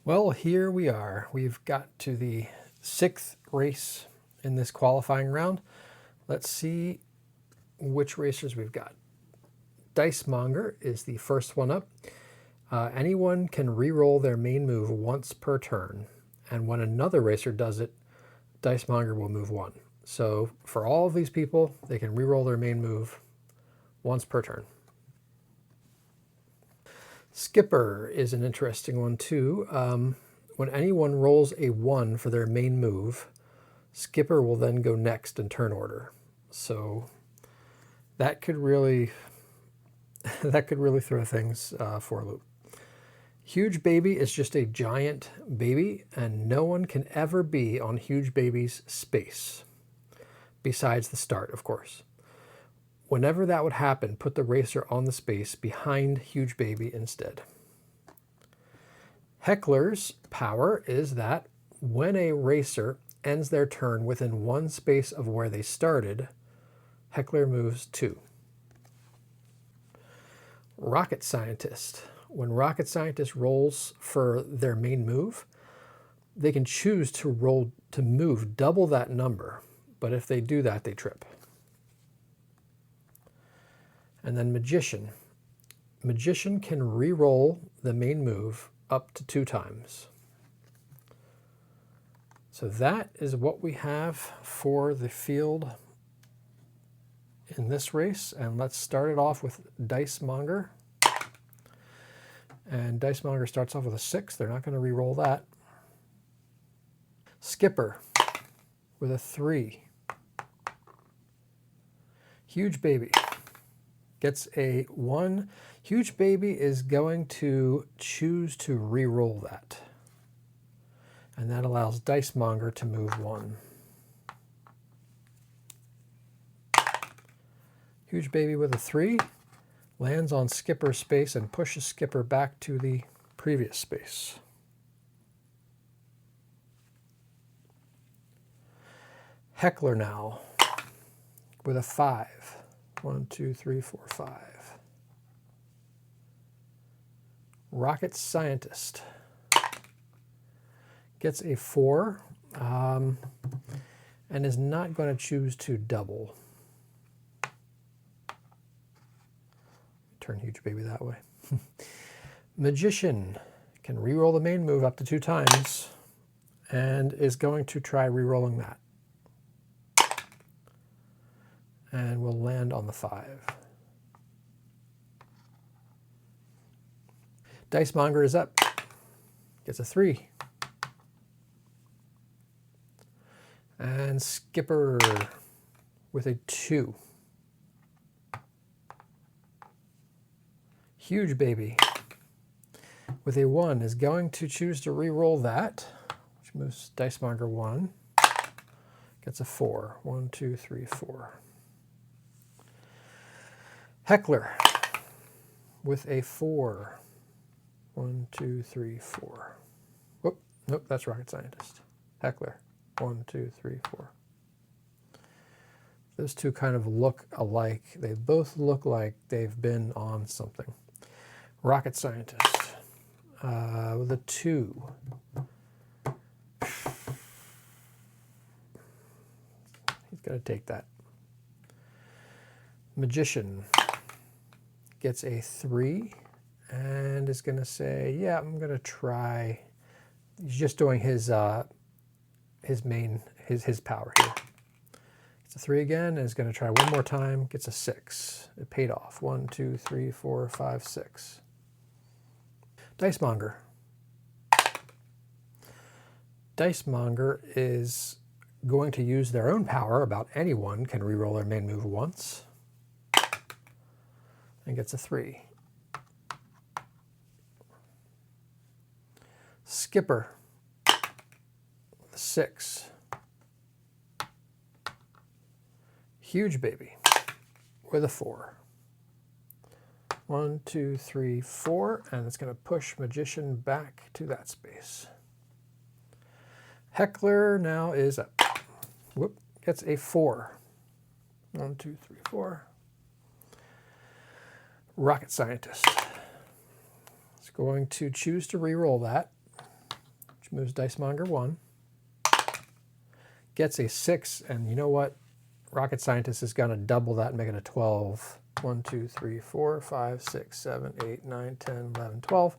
Well, here we are. We've got to the 6th race in this qualifying round. Let's see which racers we've got. Dice Monger is the first one up. Anyone can re-roll their main move once per turn, and when another racer does it, Dice Monger will move one. So for all of these people, they can re-roll their main move once per turn. Skipper is an interesting one too. When anyone rolls a 1 for their main move, Skipper will then go next in turn order. So that could really throw things for a loop. Huge Baby is just a giant baby, and no one can ever be on Huge Baby's space, besides the start, of course. Whenever that would happen, put the racer on the space behind Huge Baby instead. Heckler's power is that when a racer ends their turn within 1 space of where they started, Heckler moves 2. Rocket Scientist. When Rocket Scientist rolls for their main move, they can choose to move double that number, but if they do that, they trip. And then Magician. Magician can re-roll the main move up to 2 times. So that is what we have for the field in this race. And let's start it off with Dice Monger. And Dice Monger starts off with a 6. They're not going to re-roll that. Skipper with a 3. Huge Baby gets a 1. Huge Baby is going to choose to re-roll that. And that allows Dice Monger to move 1. Huge Baby with a 3 lands on Skipper's space and pushes Skipper back to the previous space. Heckler now with a 5. 1, 2, 3, 4, 5. Rocket Scientist gets a 4 and is not going to choose to double. Turn Huge Baby that way. Magician can re-roll the main move up to 2 times and is going to try re-rolling that. And will land on the 5. Dice Monger is up. Gets a 3. And Skipper with a 2. Huge Baby with a 1 is going to choose to re-roll that, which moves Dice Monger 1. Gets a 4. 1, 2, 3, 4. Heckler with a 4. 1, 2, 3, 4. Whoop, nope, that's Rocket Scientist. Heckler. 1, 2, 3, 4. Those two kind of look alike. They both look like they've been on something. Rocket Scientist with a 2. He's got to take that. Magician gets a 3 and is going to say, yeah, I'm going to try. He's just doing his power here. Gets a 3 again and is going to try one more time. Gets a 6. It paid off. 1, 2, 3, 4, 5, 6. Dice Monger. Dice Monger is going to use their own power. About anyone can re-roll their main move once. And gets a 3. Skipper with a 6. Huge Baby with a 4. 1, 2, 3, 4, and it's going to push Magician back to that space. Heckler now is up. Whoop, gets a 4. 1, 2, 3, 4. Rocket Scientist is going to choose to re-roll that. which moves Dicemonger 1. Gets a 6, and you know what? Rocket Scientist is going to double that and make it a 12. 1, 2, 3, 4, 5, 6, 7, 8, 9, 10, 11, 12.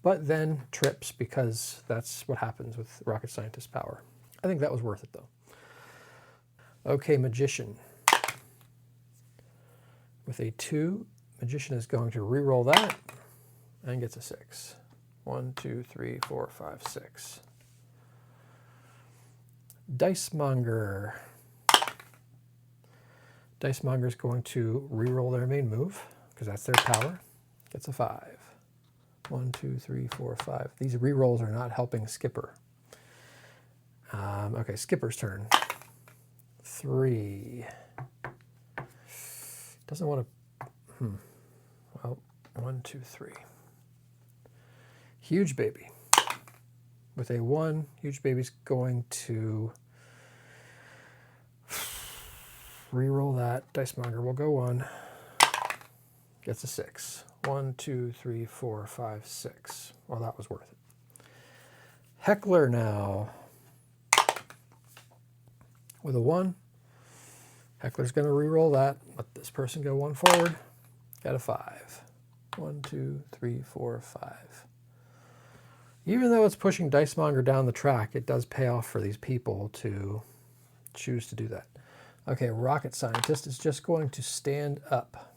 But then trips because that's what happens with Rocket Scientist power. I think that was worth it though. Okay, Magician. With a 2, Magician is going to re-roll that and gets a 6. 1, 2, 3, 4, 5, 6. Dicemonger. Dicemonger is going to re-roll their main move because that's their power. Gets a 5. 1, 2, 3, 4, 5. These re-rolls are not helping Skipper. Okay, Skipper's turn. 3. Doesn't want to... Well, 1, 2, 3. Huge Baby. With a 1, Huge Baby's going to re-roll that. Dicemonger will go 1. Gets a 6. 1, 2, 3, 4, 5, 6. Well, that was worth it. Heckler now. With a 1. Heckler's going to re-roll that. Let this person go 1 forward. Got a 5. 1, 2, 3, 4, 5. Even though it's pushing Dicemonger down the track, it does pay off for these people to choose to do that. Okay, Rocket Scientist is just going to stand up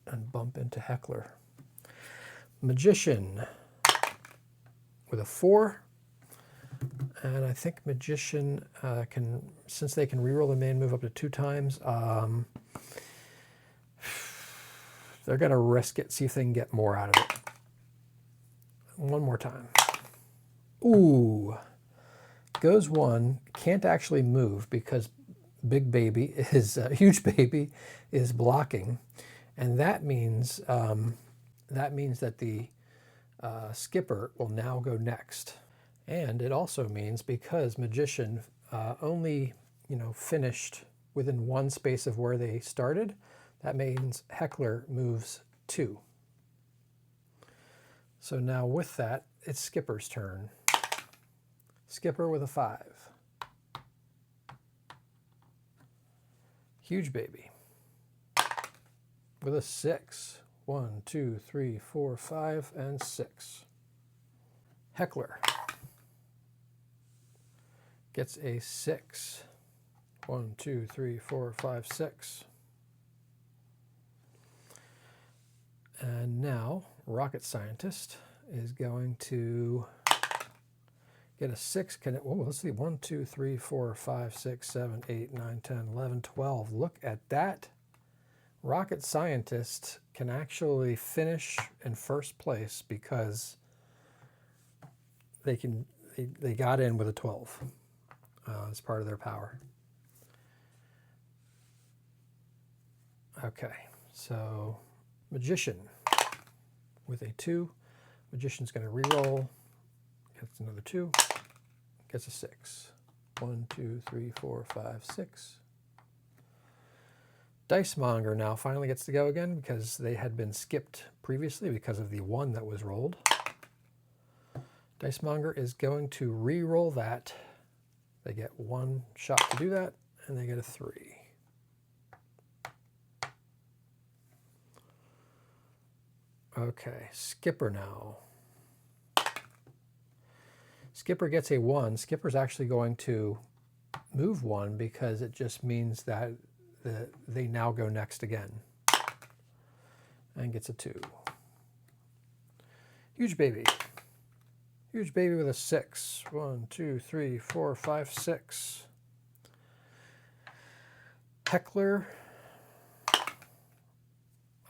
and bump into Heckler. Magician with a 4. And I think Magician can, since they can reroll the main move up to 2 times, they're going to risk it, see if they can get more out of it. 1 more time. Ooh. Goes 1, can't actually move because Big Baby is, Huge Baby is blocking. And that means that the Skipper will now go next. And it also means because Magician only, finished within 1 space of where they started, that means Heckler moves 2. So now with that, it's Skipper's turn. Skipper with a 5. Huge Baby with a 6. 1, 2, 3, 4, 5, and 6. Heckler gets a 6. 1, 2, 3, 4, 5, 6. And now Rocket Scientist is going to get a 6. Let's see. 1, 2, 3, 4, 5, 6, 7, 8, 9, 10, 11, 12. Look at that. Rocket Scientist can actually finish in first place because they got in with a 12 as part of their power. Okay, so Magician with a 2. Magician's going to re-roll. Gets another 2. Gets a 6. 1, 2, 3, 4, 5, 6. Dicemonger now finally gets to go again because they had been skipped previously because of the 1 that was rolled. Dicemonger is going to re-roll that. They get 1 shot to do that, and they get a 3. Okay, Skipper now. Skipper gets a 1. Skipper's actually going to move 1 because it just means that they now go next again. And gets a 2. Huge Baby. Huge Baby with a 6. 1, 2, 3, 4, 5, 6. Heckler.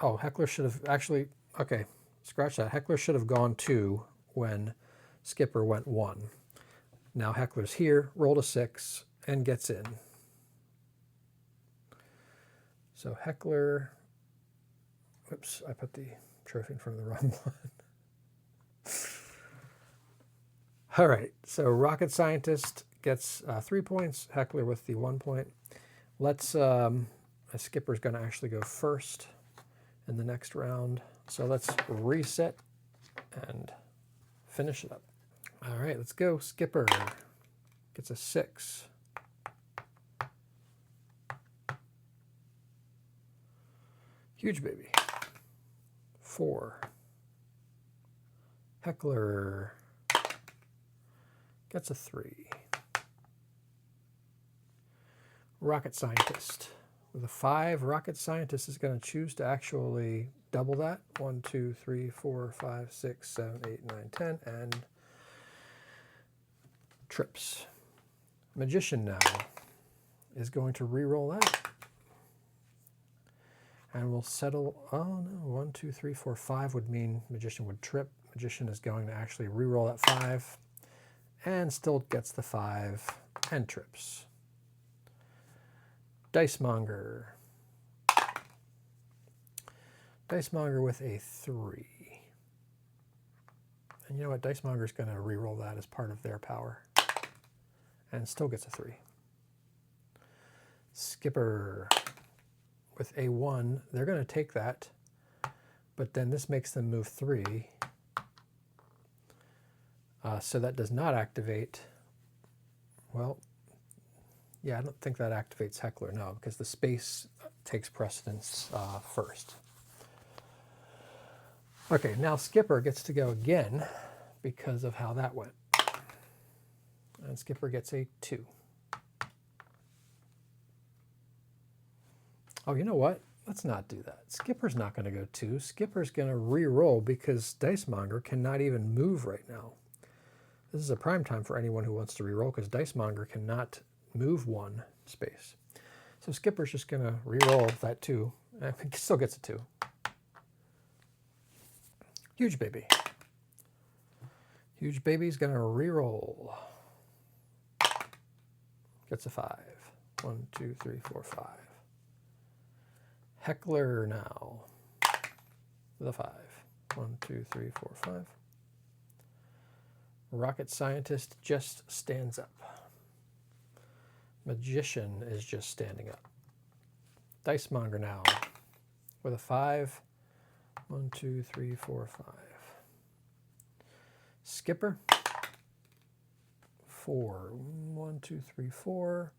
Oh, Heckler should have actually... Okay, scratch that. Heckler should have gone 2 when Skipper went 1. Now Heckler's here, rolled a 6, and gets in. So Heckler... Whoops, I put the trophy in front of the wrong one. All right, so Rocket Scientist gets 3 points. Heckler with the 1 point. Let's... Skipper's going to actually go first in the next round. So let's reset and finish it up. All right, let's go. Skipper gets a 6. Huge baby. 4. Heckler gets a 3. Rocket Scientist. With a 5, Rocket Scientist is going to choose to actually double that. 1, 2, 3, 4, 5, 6, 7, 8, 9, 10, and trips. Magician now is going to re-roll that. And we'll settle, oh no, 1, 2, 3, 4, 5 would mean Magician would trip. Magician is going to actually re-roll that 5 and still gets the 5 and trips. Dice Monger. Dice Monger with a 3. And you know what? Dice Monger is going to re-roll that as part of their power. And still gets a 3. Skipper with a 1. They're going to take that. But then this makes them move 3. So that does not activate. Well, yeah, I don't think that activates Heckler, no, because the space takes precedence first. Okay, now Skipper gets to go again because of how that went. And Skipper gets a 2. Oh, you know what? Let's not do that. Skipper's not going to go 2. Skipper's going to re-roll because Dice Monger cannot even move right now. This is a prime time for anyone who wants to re-roll because Dice Monger cannot move 1 space. So Skipper's just going to re-roll that 2. And it still gets a 2. Huge baby. Huge baby's going to re-roll. Gets a 5. 1, 2, 3, 4, 5. Heckler now with a 5. 1, 2, 3, 4, 5. Rocket Scientist just stands up. Magician is just standing up. Dice Monger now with a 5. 1, 2, 3, 4, 5. Skipper. 4. 1, 2, 3, 4.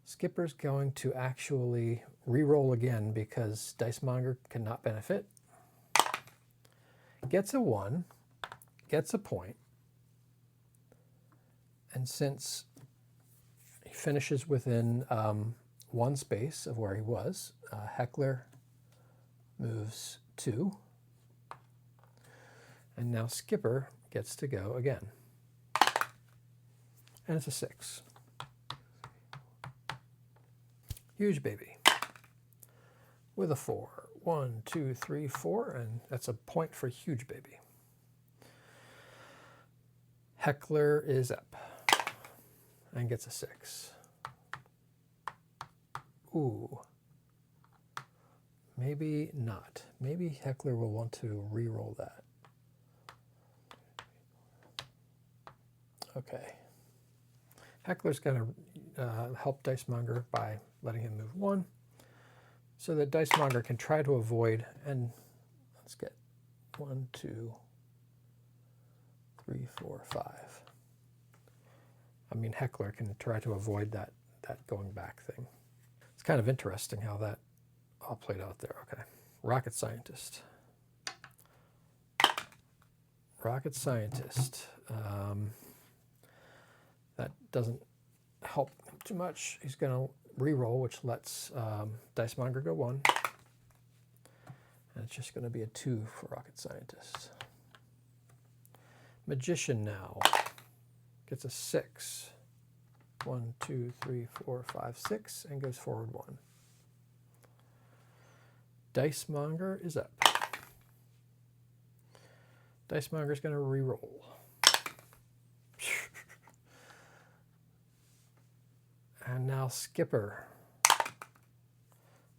Skipper's going to actually re-roll again because Dice Monger cannot benefit. Gets a 1. Gets a point. And since he finishes within 1 space of where he was, Heckler moves 2. And now Skipper gets to go again. And it's a 6. Huge baby with a 4. 1, 2, 3, 4, and that's a point for huge baby. Heckler is up and gets a 6. Ooh. Maybe not. Maybe Heckler will want to re-roll that. Okay. Heckler's going to help Dice Monger by letting him move 1 so that Dice Monger can try to avoid, and let's get 1, 2, 3, 4, 5. I mean, Heckler can try to avoid that going back thing. It's kind of interesting how that all played out there. Okay. Rocket Scientist. Rocket Scientist. That doesn't help too much. He's going to re-roll, which lets Dice Monger go 1. And it's just going to be a 2 for Rocket Scientist. Magician now gets a 6. 1, 2, 3, 4, 5, 6, and goes forward 1. Dice Monger is up. Dice Monger is going to re-roll. And now Skipper.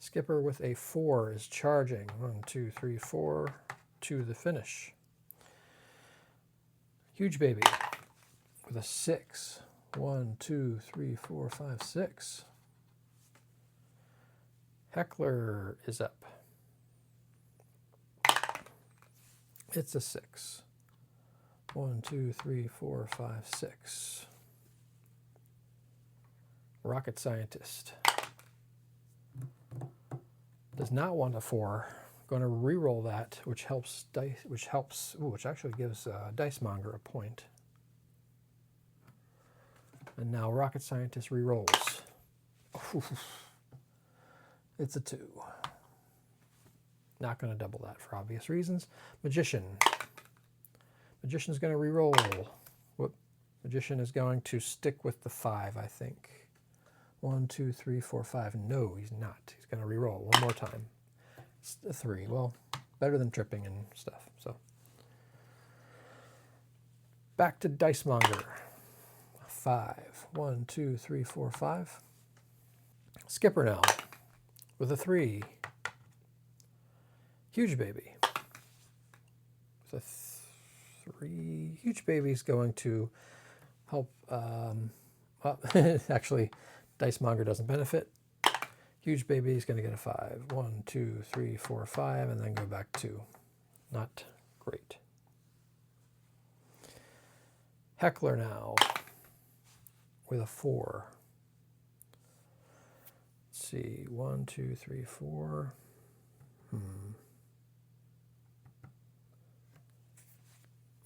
Skipper with a 4 is charging. 1, 2, 3, 4 to the finish. Huge baby with a 6. 1, 2, 3, 4, 5, 6. Heckler is up. It's a 6. 1, 2, 3, 4, 5, 6. Rocket scientist does not want a 4. Going to re-roll that, which actually gives Dice Monger a point. And now Rocket Scientist re-rolls. It's a 2. Not going to double that for obvious reasons. Magician. Magician's going to re-roll. Whoop. Magician is going to stick with the 5, I think. 1, 2, 3, 4, 5. No, he's not. He's going to re-roll one more time. It's a 3. Well, better than tripping and stuff. So back to Dice Monger. 5. 1, 2, 3, 4, 5. Skipper now with a 3. Huge Baby with a 3. Huge Baby's going to help. Well, actually, Dice Monger doesn't benefit. Huge Baby is going to get a 5. 1, 2, 3, 4, 5, and then go back 2. Not great. Heckler now with a 4. Let's see. 1, 2, 3, 4. You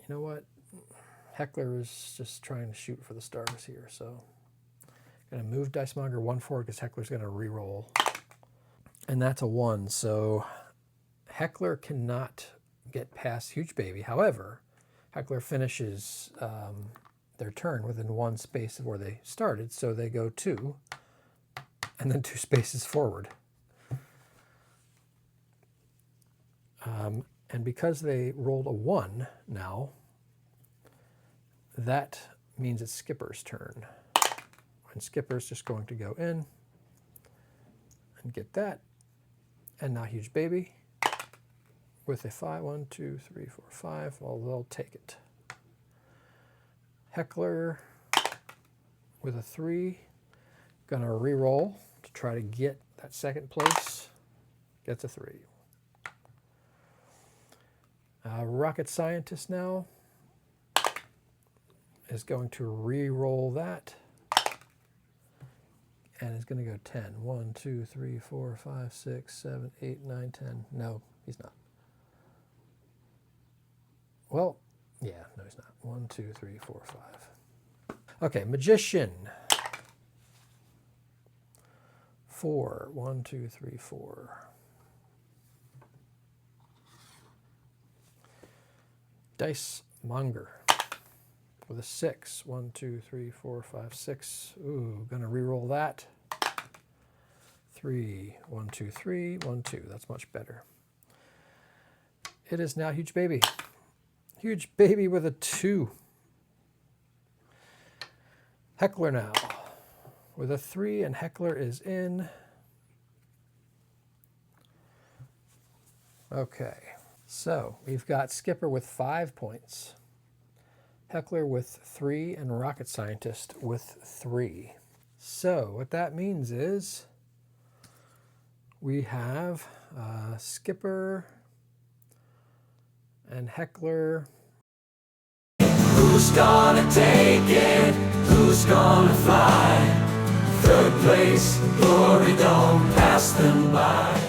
know what? Heckler is just trying to shoot for the stars here, so I'm going to move Dice Monger 1 forward because Heckler's going to re-roll. And that's a 1, so Heckler cannot get past Huge Baby. However, Heckler finishes their turn within 1 space of where they started, so they go 2, and then 2 spaces forward. And because they rolled a 1 now, that means it's Skipper's turn. And Skipper's just going to go in and get that. And now Huge Baby with a 5. 1, 2, 3, 4, 5. Well, they'll take it. Heckler with a 3. Gonna re-roll to try to get that 2nd place. Gets a 3. Rocket Scientist now is going to re-roll that and is going to go 10. 1, 2, 3, 4, 5, 6, 7, 8, 9, 10. No, he's not. Well, yeah, no, he's not. 1, 2, 3, 4, 5. Okay, Magician. 4. 1, 2, 3, 4. Dice Monger with a 6. 1, 2, 3, 4, 5, 6. Ooh, gonna re-roll that. 3. 1, 2, 3. 1, 2. That's much better. It is now Huge Baby. Huge Baby with a 2. Heckler now with a 3, and Heckler is in. Okay. So we've got Skipper with 5 points, Heckler with 3, and Rocket Scientist with 3. So what that means is we have Skipper and Heckler. Who's gonna take it? Who's gonna fly? 3rd place, glory, don't pass them by.